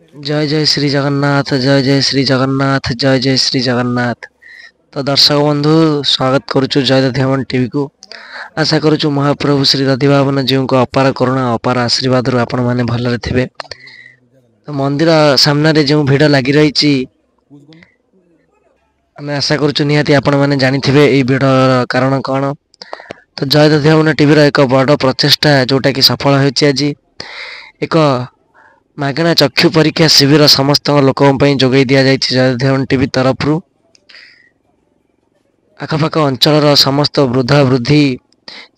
जय जय श्री जगन्नाथ, जय जय श्री जगन्नाथ, जय जय श्री जगन्नाथ। तो दर्शक बंधु स्वागत करुचु जय दधिवामन टीवी को। आशा करुचु महाप्रभु श्री दधिवामन जी को अपार करुणा अपार आशीर्वाद आपण मैंने भलरे थे। तो मंदिर सामने जो भिड़ लगी रही आम आशा करुचु निहाती आपण मैंने जानिथिबे एई भिड़ कारण कौन। तो जय दधिवामन टीवी एक बड़ प्रचेष्टा जोटा कि सफल होइछि। आज एक मागणा चक्षु परीक्षा शिविर समस्त लोक जोगाई दि जाए जय दधिवामन टीवी तरफ आखपाख अंचल समस्त वृद्धा वृद्धि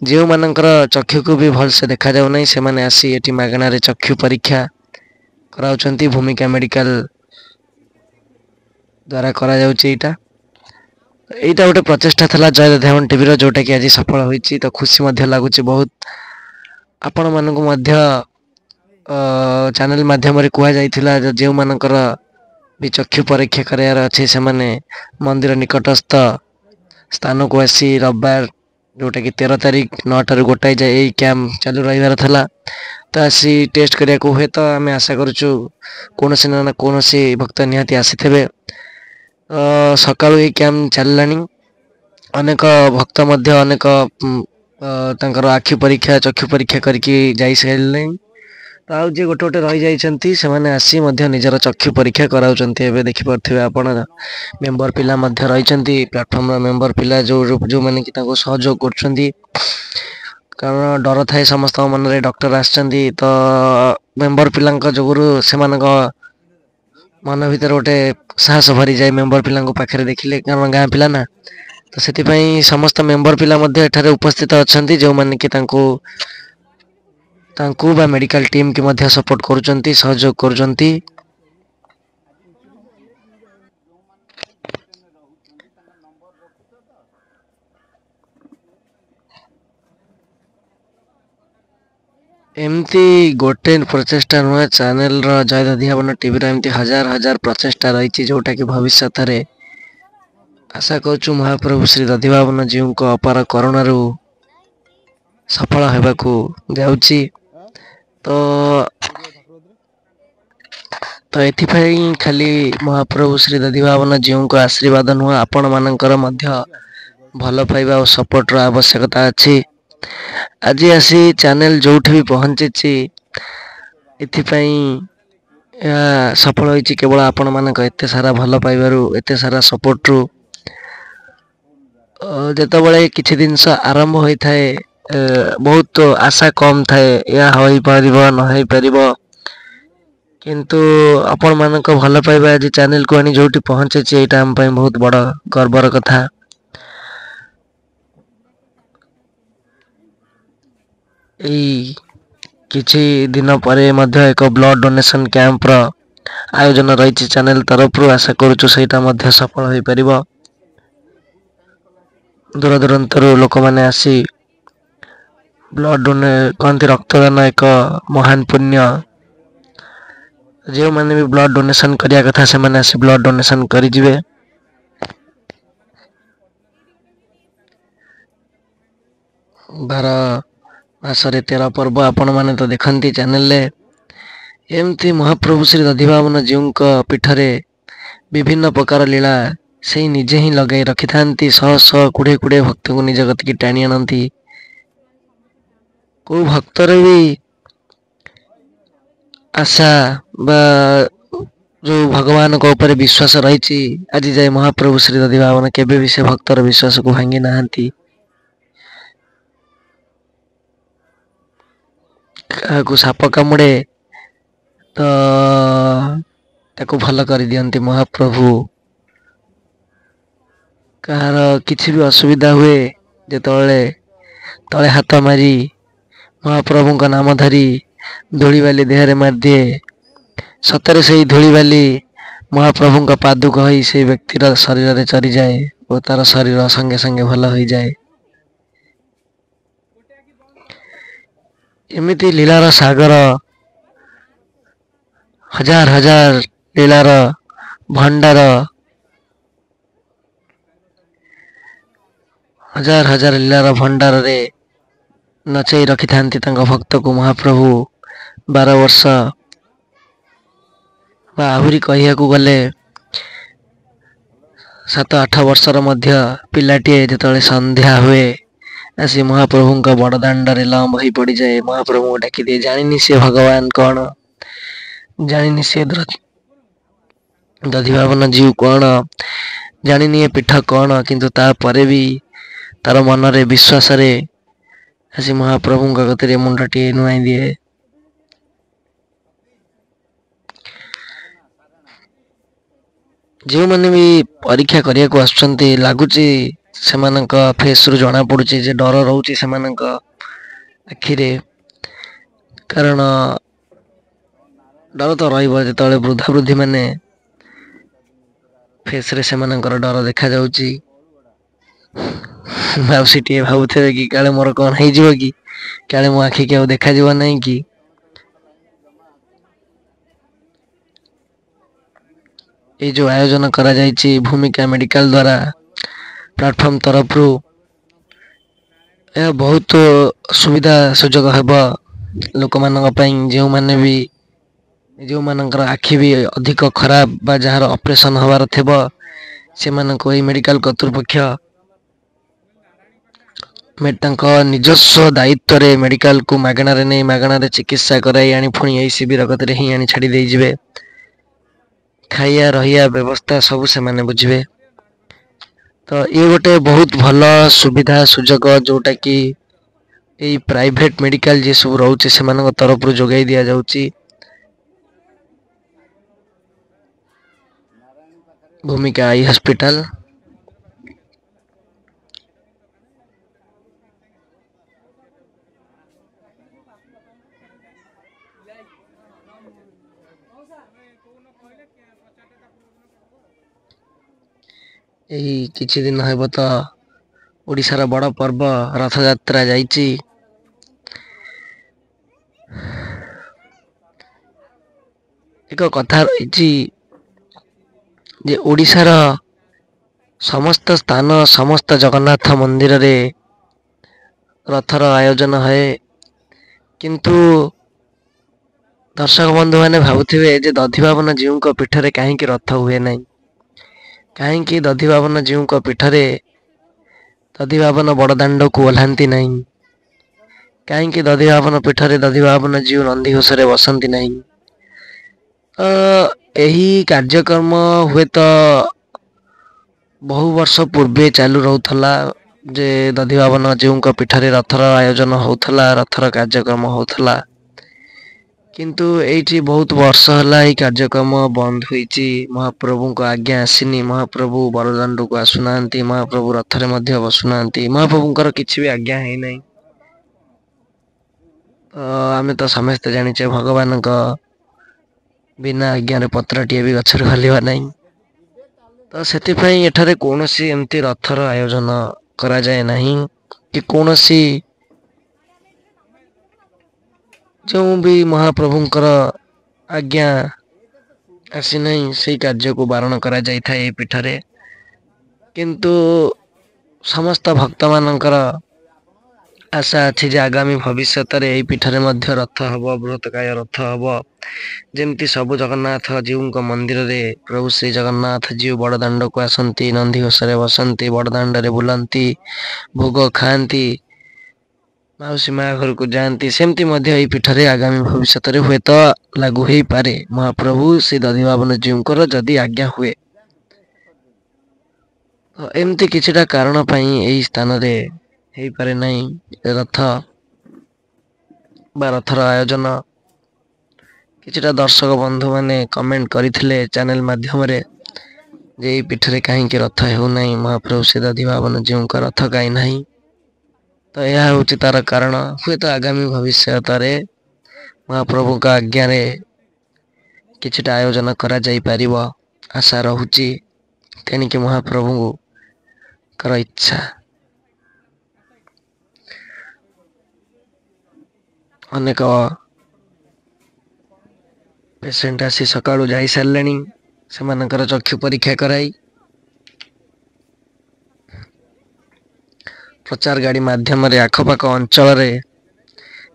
जो मानकर चक्षु को भी भलसे देखा जाऊ नहीं से माने आसी एटी मागणार चक्षु परीक्षा कराउछंती। भूमिका मेडिकल द्वारा करा जाउछि। एटा गोटे प्रचेष्टा था जय दधिवामन टीवी रो जोटा कि आज सफल होइछि। तो खुशी मध्य लागुछि बहुत। आपण मानकु मध्य चैनल माध्यम रे कुआ जाइथिला जो मानकर भी चक्षु परीक्षा करार अच्छे से माने मंदिर निकटस्थ स्थान को आसी रविवार जोटा कि 13 तारीख 9 टा गोटाए जाए यही कैंप चालू रही था। तो आसी टेस्ट करिया को हुए तो आम आशा करुचु कौन ना कौन भक्त निहाती आसी थे। सकाळु ये कैंप चललानी अनेक भक्त मध्य अनेक तांकर आखि परीक्षा चक्षु परीक्षा करके जाई सारे। तो आउ जे गोटे गोटे रही जाइछंती से माने आसी मध्य निजर चक्षु परीक्षा कराउछंती। एबे देखि परथिबे आपण मेंबर पिला मध्य रहिछंती प्लेटफॉर्म रो मेंबर पिला जो माने कि ताको सहयोग करछंती। कारण डर थाए समस्त मन रे डॉक्टर आछंती। तो मेंबर पिलांक जोगुरु से मानक मन भीतर गोटे साहस भरी जाए मेंबर पिलांक पाखरे देखिले। कारण गाँ पिला ना तो सेति पई समस्त मेंबर पिला मध्य एठारे उपस्थित अछंती जो माने कि तांकू बा मेडिकल टीम की मध्य सपोर्ट करुचंती सहयोग करुचंती। एमती गोटे प्रचेष्टा नुआ चैनल रो जय दधिवामन टीवी रो एमती हजार हजार प्रचेष्टा रही जोटा कि भविष्य रे आशा करूछु महाप्रभु श्री दधिवामन जी को अपार करुणा सफल होबाकू जाउछि। तो एथिपाई खाली महाप्रभु श्री दधिवामन जी को आशीर्वाद नुह आपण मानकर मध्य भल पाइबा और सपोर्ट रो आवश्यकता अछि। आज आसी चैनल जोठी भी पहुंची एथिपाई सफल होइछि केवल आपण मानक एते सारा भल पाइबारु एते सारा सपोर्ट रु। जेतबळे किछि दिनस आरंभ होई थाए बहुत आशा कम थाए या होई परिबो न होई परिबो किंतु आपण मानक भल पाइबा आज चैनल को आनी जोठी पहुंचे एटा हम पई बहुत बड़ गर्वर कथा। एई किछि दिन परे मध्य एक ब्लड डोनेशन कैंप रो आयोजन रही चैनल तरफ आशा करूछु सेटा मध्य सफल होई परिबो। दूर दूरांतर लोक मैंने आसी ब्लड डोने कहते रक्तदान एक महान पुण्य। जो मैंने भी ब्लड डोनेशन करिया कथा से मैंने आसी ब्लड डोनेशन करी जिवे। बार मासरे 13 पर्व आपण माने तो देखंती चैनल ले एमती महाप्रभु श्री दधिवामन जी पीठरे विभिन्न प्रकार लीला से निजे ही लगे रखि थांती। शह शह कुड़े कुड़े भक्त को निज गति टाणी आनती। को भक्तर भी आशा बा जो भगवान को ऊपर विश्वास रही आज जाए महाप्रभु श्री दधिवामन केबे भी से भक्तर विश्वास को भांगी नाहंती। को साप कामुड़े तो ताको भल कर दियंती महाप्रभु। कहार किछि भी असुविधा हुए जेतळे तळे हाथ मारी महाप्रभु का नाम धरी धूली बाली देहरे मार दिए सतरे से धूली बाली महाप्रभु का पादुक होई से व्यक्तिर शरीर रे चरी जाए और तार शरीर संगे संगे भल होई जाए। एमिति लीलार सागर हजार हजार लीलार भंडार हजार हजार लीलार भंडार रे नचई रखि थांती भक्त को महाप्रभु 12 वर्ष ବା ଆହୁରି କହିବାକୁ ଗଲେ 7-8 ବର୍ଷର ମଧ୍ୟ ପିଲାଟିଏ ଯେତେବେଳେ ସନ୍ଧ୍ୟା ହୁଏ ଆସି ମହାପ୍ରଭୁଙ୍କ ବଡ଼ ଦାଣ୍ଡରେ ଲମ୍ବ ହୋଇ ପଡ଼ିଯାଏ, ମହାପ୍ରଭୁଙ୍କୁ ଡାକିଦିଏ। ଜାଣିନି ସେ ଭଗବାନ କଣ, ଜାଣିନି ସେ ଦଧିବାବନ ଜୀଉ କଣ, ଜାଣିନି ଏ ପୀଠ କଣ, କିନ୍ତୁ ତାପରେ ବି ତାର ମନରେ ବିଶ୍ୱାସରେ ଆସି ମହାପ୍ରଭୁଙ୍କ କତିରେ ମୁଣ୍ଡଟିଏ ନୁଆଇଁ ଦିଏ। ଯେଉଁମାନେ ବି ପରୀକ୍ଷା କରିବାକୁ ଆସୁଛନ୍ତି, ଲାଗୁଛି ସେମାନଙ୍କ ଫେସରୁ ଜଣା ପଡୁଛି ଯେ ଡର ରହୁଛି ସେମାନଙ୍କ ଆଖିରେ। କାରଣ ଡର ତ ରହିବ ଯେତେବେଳେ ବୃଦ୍ଧା ବୃଦ୍ଧି ମାନେ ଫେସରେ ସେମାନଙ୍କର ଡର ଦେଖାଯାଉଛି। ମାଉସୀଟିଏ ଭାବୁଥିବେ କି କାଳେ ମୋର କଣ ହେଇଯିବ କି, କାଳେ ମୋ ଆଖିକି ଆଉ ଦେଖାଯିବ ନାହିଁ କି। ଏଇ ଯୋଉ ଆୟୋଜନ କରାଯାଇଛି ଭୂମିକା ମେଡିକାଲ ଦ୍ଵାରା ପ୍ଲାଟଫର୍ମ ତରଫରୁ, ଏହା ବହୁତ ସୁବିଧା ସୁଯୋଗ ହେବ ଲୋକମାନଙ୍କ ପାଇଁ, ଯେଉଁମାନଙ୍କର ଆଖି ବି ଅଧିକ ଖରାପ ବା ଯାହାର ଅପରେସନ ହବାର ଥିବ, ସେମାନଙ୍କୁ ଏଇ ମେଡିକାଲ କର୍ତ୍ତୃପକ୍ଷ ତାଙ୍କ ନିଜସ୍ୱ ଦାୟିତ୍ୱରେ ମେଡିକାଲକୁ ମାଗଣାରେ ନେଇ ମାଗଣାରେ ଚିକିତ୍ସା କରାଇ ଆଣି ପୁଣି ଏଇ ଶିବିର କତିରେ ହିଁ ଆଣି ଛାଡି ଦେଇଯିବେ। ଖାଇବା ରହିବା ବ୍ୟବସ୍ଥା ସବୁ ସେମାନେ ବୁଝିବେ। ତ ଇଏ ଗୋଟେ ବହୁତ ଭଲ ସୁବିଧା ସୁଯୋଗ ଯୋଉଟା କି ଏଇ ପ୍ରାଇଭେଟ ମେଡିକାଲ ଯିଏ ସବୁ ରହୁଛି ସେମାନଙ୍କ ତରଫରୁ ଯୋଗାଇ ଦିଆଯାଉଛି। ଭୂମିକା ଆଇ ହସ୍ପିଟାଲ। ଏହି କିଛି ଦିନ ହେବ ତ ଓଡ଼ିଶାର ବଡ଼ ପର୍ବ ରଥଯାତ୍ରା ଯାଇଛି। ଏକ କଥା ରହିଛି ଯେ ଓଡ଼ିଶାର ସମସ୍ତ ସ୍ଥାନ, ସମସ୍ତ ଜଗନ୍ନାଥ ମନ୍ଦିରରେ ରଥର ଆୟୋଜନ ହୁଏ, କିନ୍ତୁ ଦର୍ଶକ ବନ୍ଧୁ ମାନେ ଭାବୁଥିବେ ଯେ ଦଧିବାବନ ଜୀଉଙ୍କ ପୀଠରେ କାହିଁକି ରଥ ହୁଏ ନାହିଁ। କାହିଁକି ଦଧିବାବନ ଜୀଉଙ୍କ ପୀଠରେ ଦଧିବାବନ ବଡ଼ ଦାଣ୍ଡକୁ ଓହ୍ଲାନ୍ତି ନାହିଁ। କାହିଁକି ଦଧିବାବନ ପୀଠରେ ଦଧିବାବନ ଜୀଉ ନନ୍ଦିଘୋଷରେ ବସନ୍ତି ନାହିଁ। ଏହି କାର୍ଯ୍ୟକ୍ରମ ହୁଏତ ବହୁ ବର୍ଷ ପୂର୍ବେ ଚାଲୁ ରହୁଥିଲା, ଯେ ଦଧିବାବନ ଜୀଉଙ୍କ ପୀଠରେ ରଥର ଆୟୋଜନ ହଉଥିଲା, ରଥର କାର୍ଯ୍ୟକ୍ରମ ହଉଥିଲା। କିନ୍ତୁ ଏଇଠି ବହୁତ ବର୍ଷ ହେଲା ଏଇ କାର୍ଯ୍ୟକ୍ରମ ବନ୍ଦ ହୋଇଛି। ମହାପ୍ରଭୁଙ୍କ ଆଜ୍ଞା ଆସିନି, ମହାପ୍ରଭୁ ବଡ଼ଦାଣ୍ଡକୁ ଆସୁନାହାନ୍ତି, ମହାପ୍ରଭୁ ରଥରେ ମଧ୍ୟ ବସୁନାହାନ୍ତି, ମହାପ୍ରଭୁଙ୍କର କିଛି ବି ଆଜ୍ଞା ହେଇନାହିଁ। ଆମେ ତ ସମସ୍ତେ ଜାଣିଛେ ଭଗବାନଙ୍କ ବିନା ଆଜ୍ଞାରେ ପତ୍ରଟିଏ ବି ଗଛରୁ ହଲିବ ନାହିଁ। ତ ସେଥିପାଇଁ ଏଠାରେ କୌଣସି ଏମିତି ରଥର ଆୟୋଜନ କରାଯାଏ ନାହିଁ, କି କୌଣସି ଯେଉଁ ବି ମହାପ୍ରଭୁଙ୍କର ଆଜ୍ଞା ଆସିନାହିଁ ସେଇ କାର୍ଯ୍ୟକୁ ବାରଣ କରାଯାଇଥାଏ ଏ ପୀଠରେ। କିନ୍ତୁ ସମସ୍ତ ଭକ୍ତ ମାନଙ୍କର ଆଶା ଅଛି ଯେ ଆଗାମୀ ଭବିଷ୍ୟତରେ ଏଇ ପୀଠରେ ମଧ୍ୟ ରଥ ହବ, ବୃହତକାୟ ରଥ ହବ। ଯେମିତି ସବୁ ଜଗନ୍ନାଥ ଜୀଉଙ୍କ ମନ୍ଦିରରେ ପ୍ରଭୁ ଶ୍ରୀ ଜଗନ୍ନାଥ ଜୀଉ ବଡ଼ ଦାଣ୍ଡକୁ ଆସନ୍ତି, ନନ୍ଦିଘୋଷରେ ବସନ୍ତି, ବଡ଼ ଦାଣ୍ଡରେ ବୁଲନ୍ତି, ଭୋଗ ଖାଆନ୍ତି, ମାଉସୀ ମା ଘରକୁ ଯାଆନ୍ତି, ସେମିତି ମଧ୍ୟ ଏଇ ପୀଠରେ ଆଗାମୀ ଭବିଷ୍ୟତରେ ହୁଏତ ଲାଗୁ ହେଇପାରେ। ମହାପ୍ରଭୁ ଶ୍ରୀ ଦଧିବାବନ ଜୀଉଙ୍କର ଯଦି ଆଜ୍ଞା ହୁଏ। ଏମିତି କିଛିଟା କାରଣ ପାଇଁ ଏଇ ସ୍ଥାନରେ ହେଇପାରେ ନାହିଁ ରଥ ବା ରଥର ଆୟୋଜନ। କିଛିଟା ଦର୍ଶକ ବନ୍ଧୁ ମାନେ କମେଣ୍ଟ କରିଥିଲେ ଚ୍ୟାନେଲ ମାଧ୍ୟମରେ, ଯେ ଏଇ ପୀଠରେ କାହିଁକି ରଥ ହେଉନାହିଁ, ମହାପ୍ରଭୁ ଶ୍ରୀ ଦଧିବାବନ ଜୀଉଙ୍କ ରଥ କାହିଁ ନାହିଁ। ତ ଏହା ହେଉଛି ତାର କାରଣ। ହୁଏତ ଆଗାମୀ ଭବିଷ୍ୟତରେ ମହାପ୍ରଭୁଙ୍କ ଆଜ୍ଞାରେ କିଛିଟା ଆୟୋଜନ କରାଯାଇପାରିବ, ଆଶା ରହୁଛି। ତେଣିକି ମହାପ୍ରଭୁଙ୍କର ଇଚ୍ଛା। ଅନେକ ପେସେଣ୍ଟ ଆସି ସକାଳୁ ଯାଇସାରିଲେଣି ସେମାନଙ୍କର ଚକ୍ଷୁ ପରୀକ୍ଷା କରାଇ। ପ୍ରଚାର ଗାଡ଼ି ମାଧ୍ୟମରେ ଆଖପାଖ ଅଞ୍ଚଳରେ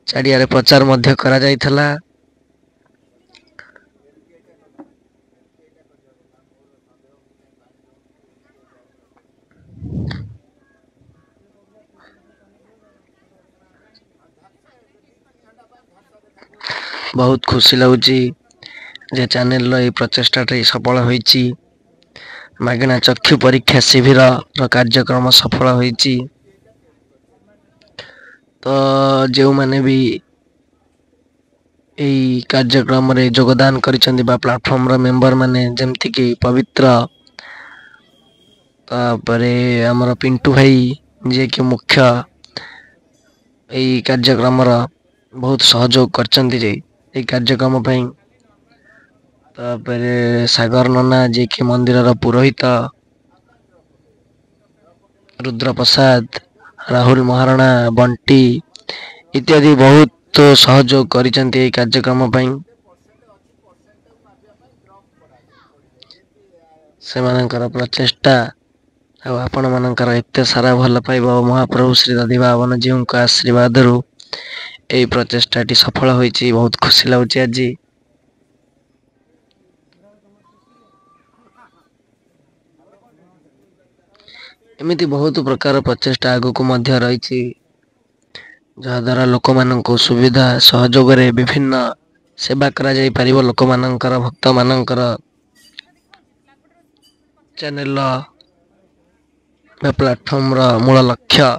ଚାରିଆଡ଼େ ପ୍ରଚାର ମଧ୍ୟ କରାଯାଇଥିଲା। बहुत खुशी लगुची जे चैनल रो प्रचेष्टा सफल होईची। मागणा चक्षु परीक्षा शिविर कार्यक्रम सफल होईची। तो जो माने भी यही कार्यक्रम रे योगदान करिसेंती बा प्लेटफॉर्म रो मेंबर माने जेमति कि पवित्र तापरे हमर पिंटू भाई जे कि मुख्य यही कार्यक्रम रो बहुत सहयोग करचंती जे यही कार्यक्रम पई। तापरे सागर नना जे कि मंदिर रो पुरोहित, रुद्र प्रसाद, राहुल महाराणा, बंटी इत्यादि बहुत सहयोग करिसेंती यही कार्यक्रम पई। सेमानकर प्रचेष्टा आपण मानकर एते सारा भल पाइबा महाप्रभु श्री दधिबावन जी का आशीर्वाद रु ए प्रचेष्टाटी सफल होईची। बहुत खुशी लागुची आज। एमिति बहुत प्रकार प्रचेष्टा आगु को मध्य रही जहा द्वारा लोक माननको सुविधा सहयोग रे विभिन्न सेवा करा जाई परिबो। लोक मानकर भक्त मानकर चैनल प्लेटफॉर्म रा मूल लक्ष्य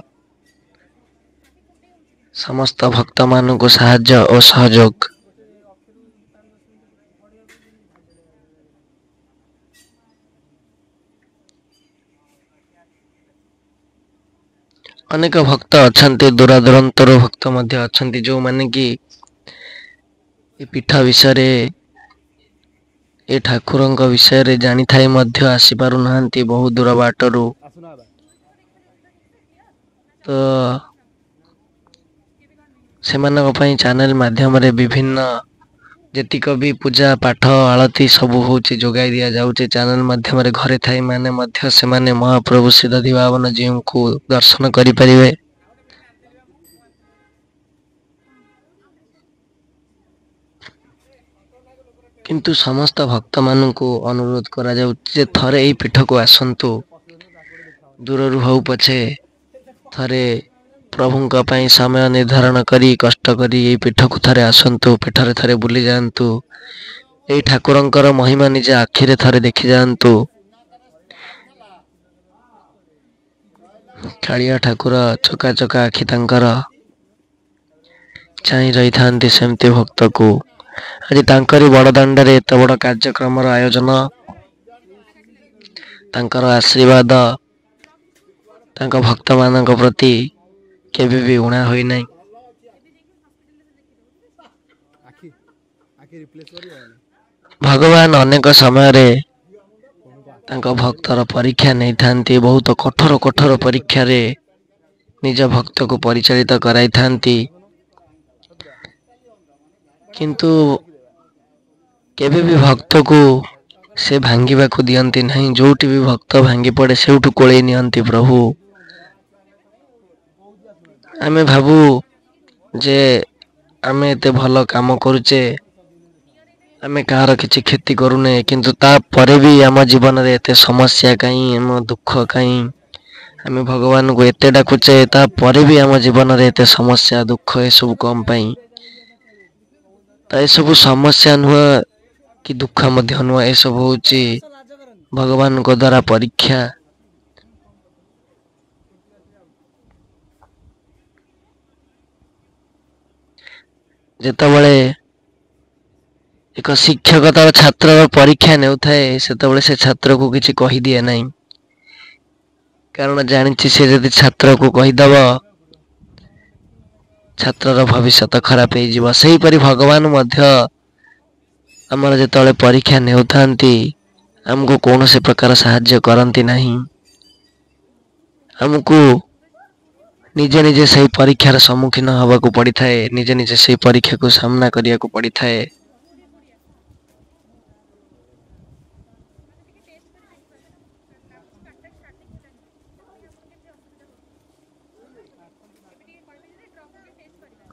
समस्त भक्त माननको साहाय्य और सहयोग। अनेक भक्त अछंती दूरदूरांतर भक्त मध्य अछंती जो माने कि ए पीठ विषय रे ए ठाकुरंक विषय रे जानी थाई मध्य आसी पारु नहंती बहुत दूर बाटरू। तो सेमानक पई चैनल माध्यम रे विभिन्न जेतिक भी पूजा पाठ आलती सब होची जोगाई दिया जाउचे चैनल माध्यम रे। घरे थाई माने मध्य से माने महाप्रभु श्री दधिबावन जी को दर्शन करि परिवे। किंतु समस्त भक्त मान को अनुरोध करा जाउचे थरे एई पीठ को आसंतु दूर रु हो पछे थरे प्रभुंका पई समय निर्धारण करी कष्ट करी एई पीठ को थरे आसंतु। पीठरे थरे बुली जांतु। एई ठाकुरंकर महिमा निजे आखिरे थरे देखि जांतु। कालिया ठाकुर चका चका आखि तांकर चाहि रही थांती सेमती भक्त को। आज तांकरी बड़ दांड रे एत बड़ कार्यक्रम आयोजन तांकर आशीर्वाद तांक भक्त मानक प्रति केबे भी उणा होई नै। भगवान अनेक समय रे तांक भक्तर परीक्षा नहीं थांती। बहुत कठोर कठोर परीक्षा रे निज भक्त को परिचालित कराई थांती। किंतु केबे भी भक्त को से भांगिबा को दियंती नहीं। जोटी भी भक्त भांगी पड़े सेउठु कोळेई नियंती प्रभु। आमे भाबू जे आमे एते भल काम करूचे आमे कार किछि क्षति करूने किंतु ता परे भी आम जीवन रे एते समस्या कहीं आम दुख कहीं आमे भगवान को एते डाकुचे ता परे भी आम जीवन रे एते समस्या दुख ए सब कम पई। ता ए सब समस्या नुआ कि दुख मध्य नुआ ए सब होची भगवान को द्वारा परीक्षा। जेतबळे एक शिक्षक तार छात्र परीक्षा नेउ थाए सेतबळे से छात्र को किछि कहि दिए नाही। कारण जानिछि से यदि छात्र को कहि दब छात्रर भविष्य खराब हो जिवो। सही परि भगवान मध्य हमर जेतबळे परीक्षा नेउ थांती हमको कौनसी प्रकार सहाय्य करंती नहीं। हमको निजे निजे सही परीक्षार सम्मुखीन हवा को पड़ी थाए। निजे निजे सही परीक्षा को सामना करिया को पड़ी थाए।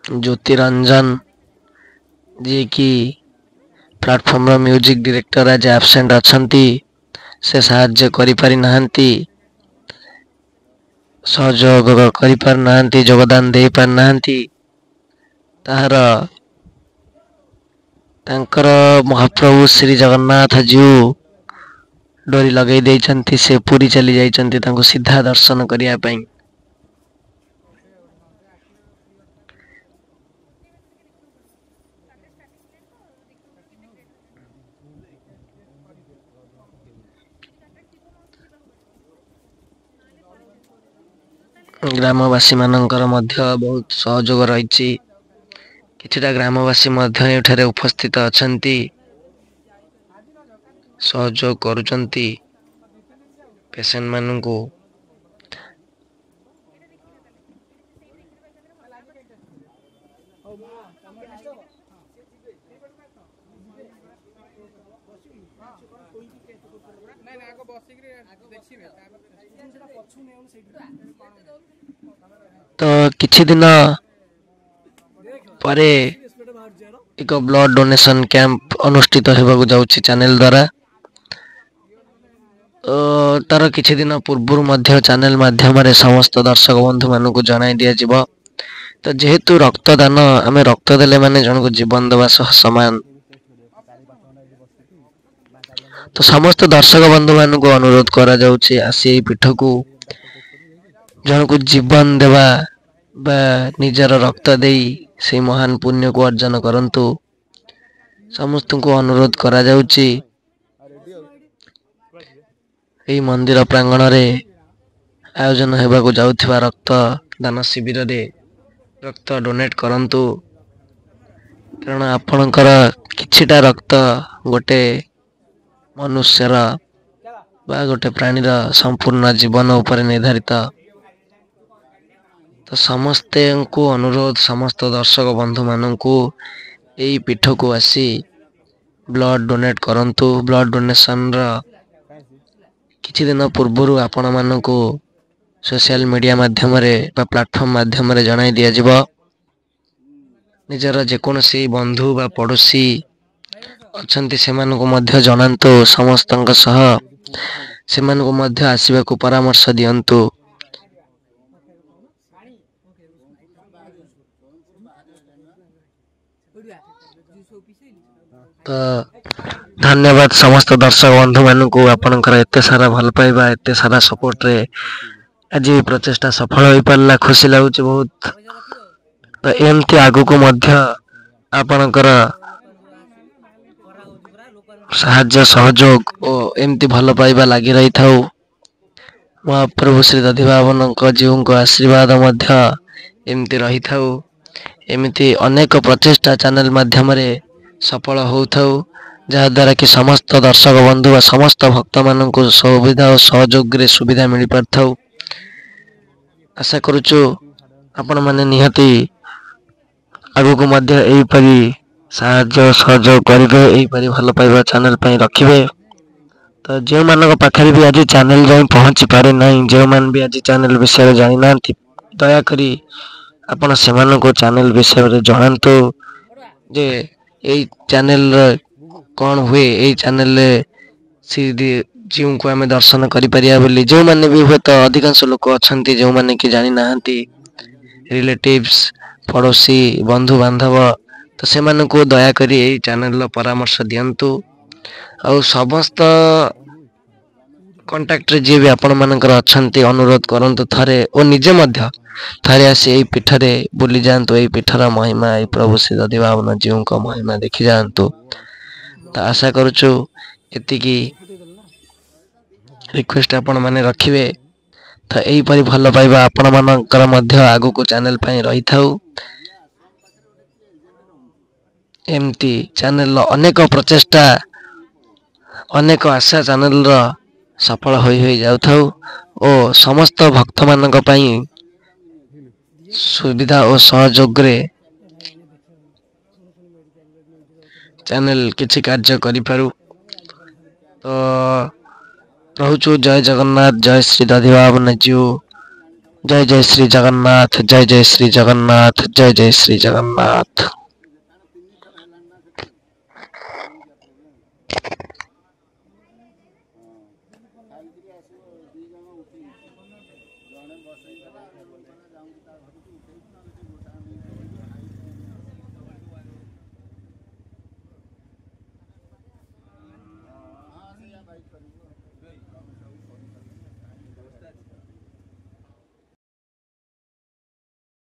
ज्योतिरंजन जी की प्लेटफॉर्म रो म्यूजिक डायरेक्टर आज एब्सेंट अछंती से सहाय्य करि पारि नहंती सहयोग करि पार नहंती योगदान दे पार नहंती। ताहार ତାଙ୍କର ମହାପ୍ରଭୁ ଶ୍ରୀ ଜଗନ୍ନାଥ ଜୀଉ ଡୋରି ଲଗେଇ ଦେଇଛନ୍ତି, ସେ ପୁରୀ ଚାଲି ଯାଇଛନ୍ତି ତାଙ୍କୁ ସିଧା ଦର୍ଶନ କରିବା ପାଇଁ। ଗ୍ରାମବାସୀ ମାନଙ୍କର ମଧ୍ୟ ବହୁତ ସହଯୋଗ ରହିଛି। କିଛିଟା ଗ୍ରାମବାସୀ ମଧ୍ୟ ଏଠାରେ ଉପସ୍ଥିତ ଅଛନ୍ତି, ସହଯୋଗ କରୁଛନ୍ତି ପେସେଣ୍ଟ ମାନଙ୍କୁ। ତ କିଛି ଦିନ ପରେ ଏକ ବ୍ଲଡ ଡୋନେସନ କ୍ୟାମ୍ପ ଅନୁଷ୍ଠିତ ହେବାକୁ ଯାଉଛି ଚ୍ୟାନେଲ ଦ୍ୱାରା। ତାର କିଛି ଦିନ ପୂର୍ବରୁ ମଧ୍ୟ ଚ୍ୟାନେଲ ମାଧ୍ୟମରେ ସମସ୍ତ ଦର୍ଶକ ବନ୍ଧୁ ମାନଙ୍କୁ ଜଣାଇ ଦିଆଯିବ। ତ ଯେହେତୁ ରକ୍ତଦାନ, ଆମେ ରକ୍ତ ଦେଲେ ମାନେ ଜଣକୁ ଜୀବନ ଦେବା ସହ ସମାନ। ତ ସମସ୍ତ ଦର୍ଶକ ବନ୍ଧୁ ମାନଙ୍କୁ ଅନୁରୋଧ କରାଯାଉଛି, ଆସି ଏଇ ପୀଠକୁ ଜଣକୁ ଜୀବନ ଦେବା ବା ନିଜର ରକ୍ତ ଦେଇ ସେଇ ମହାନ ପୁଣ୍ୟକୁ ଅର୍ଜନ କରନ୍ତୁ। ସମସ୍ତଙ୍କୁ ଅନୁରୋଧ କରାଯାଉଛି ଏହି ମନ୍ଦିର ପ୍ରାଙ୍ଗଣରେ ଆୟୋଜନ ହେବାକୁ ଯାଉଥିବା ରକ୍ତ ଦାନ ଶିବିରରେ ରକ୍ତ ଡୋନେଟ୍ କରନ୍ତୁ। କାରଣ ଆପଣଙ୍କର କିଛିଟା ରକ୍ତ ଗୋଟେ ମନୁଷ୍ୟର ବା ଗୋଟେ ପ୍ରାଣୀର ସମ୍ପୂର୍ଣ୍ଣ ଜୀବନ ଉପରେ ନିର୍ଧାରିତ। ତ ସମସ୍ତଙ୍କୁ ଅନୁରୋଧ, ସମସ୍ତ ଦର୍ଶକ ବନ୍ଧୁ ମାନଙ୍କୁ ଏହି ପୀଠକୁ ଆସି ବ୍ଲଡ଼ ଡୋନେଟ୍ କରନ୍ତୁ। ବ୍ଲଡ଼ ଡୋନେସନର କିଛି ଦିନ ପୂର୍ବରୁ ଆପଣମାନଙ୍କୁ ସୋସିଆଲ ମିଡ଼ିଆ ମାଧ୍ୟମରେ ବା ପ୍ଲାଟଫର୍ମ ମାଧ୍ୟମରେ ଜଣାଇ ଦିଆଯିବ। ନିଜର ଯେକୌଣସି ବନ୍ଧୁ ବା ପଡ଼ୋଶୀ ଅଛନ୍ତି ସେମାନଙ୍କୁ ମଧ୍ୟ ଜଣାନ୍ତୁ। ସମସ୍ତଙ୍କ ସହ ସେମାନଙ୍କୁ ମଧ୍ୟ ଆସିବାକୁ ପରାମର୍ଶ ଦିଅନ୍ତୁ। ତ ଧନ୍ୟବାଦ ସମସ୍ତ ଦର୍ଶକ ବନ୍ଧୁ ମାନଙ୍କୁ, ଆପଣଙ୍କର ଏତେ ସାରା ଭଲ ପାଇବା, ଏତେ ସାରା ସପୋର୍ଟରେ ଆଜି ପ୍ରଚେଷ୍ଟା ସଫଳ ହେଇପାରିଲା, ଖୁସି ଲାଗୁଛି ବହୁତ। ତ ଏମିତି ଆଗକୁ ମଧ୍ୟ ଆପଣଙ୍କର ସାହାଯ୍ୟ ସହଯୋଗ ଓ ଏମିତି ଭଲ ପାଇବା ଲାଗି ରହିଥାଉ। ମହାପ୍ରଭୁ ଶ୍ରୀ ଦଧିବାବନଙ୍କ ଜୀଉଙ୍କ ଆଶୀର୍ବାଦ ମଧ୍ୟ ଏମିତି ରହିଥାଉ। ଏମିତି ଅନେକ ପ୍ରଚେଷ୍ଟା ଚ୍ୟାନେଲ ମାଧ୍ୟମରେ ସଫଳ ହଉଥାଉ। ଯାହାଦ୍ୱାରା କି ସମସ୍ତ ଦର୍ଶକ ବନ୍ଧୁ ବା ସମସ୍ତ ଭକ୍ତମାନଙ୍କୁ ସୁବିଧା ଓ ସହଯୋଗରେ ସୁବିଧା ମିଳିପାରିଥାଉ। ଆଶା କରୁଛୁ ଆପଣମାନେ ନିହାତି ଆଗକୁ ମଧ୍ୟ ଏହିପରି ସାହାଯ୍ୟ ସହଯୋଗ କରିବେ, ଏହିପରି ଭଲ ପାଇବା ଚ୍ୟାନେଲ ପାଇଁ ରଖିବେ। ତ ଯେଉଁମାନଙ୍କ ପାଖରେ ବି ଆଜି ଚ୍ୟାନେଲ ଯାଇ ପହଞ୍ଚି ପାରେ ନାହିଁ, ଯେଉଁମାନେ ବି ଆଜି ଚ୍ୟାନେଲ ବିଷୟରେ ଜାଣିନାହାନ୍ତି, ଦୟାକରି ଆପଣ ସେମାନଙ୍କୁ ଚ୍ୟାନେଲ ବିଷୟରେ ଜଣାନ୍ତୁ। ଯେ ଏଇ ଚ୍ୟାନେଲର କଣ ହୁଏ, ଏଇ ଚ୍ୟାନେଲରେ ଜୀଉଙ୍କୁ ଆମେ ଦର୍ଶନ କରିପାରିବା ବୋଲି। ଯେଉଁମାନେ ବି ହୁଏତ ଅଧିକାଂଶ ଲୋକ ଅଛନ୍ତି ଯେଉଁମାନେ କି ଜାଣିନାହାନ୍ତି, ରିଲେଟିଭସ୍, ପଡ଼ୋଶୀ, ବନ୍ଧୁବାନ୍ଧବ, ତ ସେମାନଙ୍କୁ ଦୟାକରି ଏଇ ଚ୍ୟାନେଲର ପରାମର୍ଶ ଦିଅନ୍ତୁ। ଆଉ ସମସ୍ତ କଣ୍ଟାକ୍ଟରେ ଯିଏ ବି ଆପଣ ମାନଙ୍କର ଅଛନ୍ତି, ଅନୁରୋଧ କରନ୍ତୁ ଥରେ, ଓ ନିଜେ ମଧ୍ୟ ଥରେ ଆସି ଏଇ ପୀଠରେ ବୁଲି ଯାଆନ୍ତୁ। ଏଇ ପୀଠର ମହିମା, ଏଇ ପ୍ରଭୁ ଶ୍ରୀ ଦଧିବାବନ ଜୀଉଙ୍କ ମହିମା ଦେଖି ଯାଆନ୍ତୁ। ତ ଆଶା କରୁଛୁ ଏତିକି ରିକ୍ୱେଷ୍ଟ ଆପଣ ମାନେ ରଖିବେ। ତ ଏହିପରି ଭଲ ପାଇବା ଆପଣ ମାନଙ୍କର ମଧ୍ୟ ଆଗକୁ ଚ୍ୟାନେଲ ପାଇଁ ରହିଥାଉ। ଏମିତି ଚ୍ୟାନେଲର ଅନେକ ପ୍ରଚେଷ୍ଟା, ଅନେକ ଆଶା ଚ୍ୟାନେଲର ସଫଳ ହୋଇ ହୋଇ ଯାଉଥାଉ ଓ ସମସ୍ତ ଭକ୍ତ ମାନଙ୍କ ପାଇଁ ସୁବିଧା ଓ ସହଯୋଗରେ ଚ୍ୟାନେଲ କିଛି କାର୍ଯ୍ୟ କରିପାରୁ। ତ ରହୁଛୁ। ଜୟ ଜଗନ୍ନାଥ, ଜୟ ଶ୍ରୀ ଦଧିବାବନ ଜୀଉ। ଜୟ ଜୟ ଶ୍ରୀ ଜଗନ୍ନାଥ, ଜୟ ଜୟ ଶ୍ରୀ ଜଗନ୍ନାଥ, ଜୟ ଜୟ ଶ୍ରୀ ଜଗନ୍ନାଥ।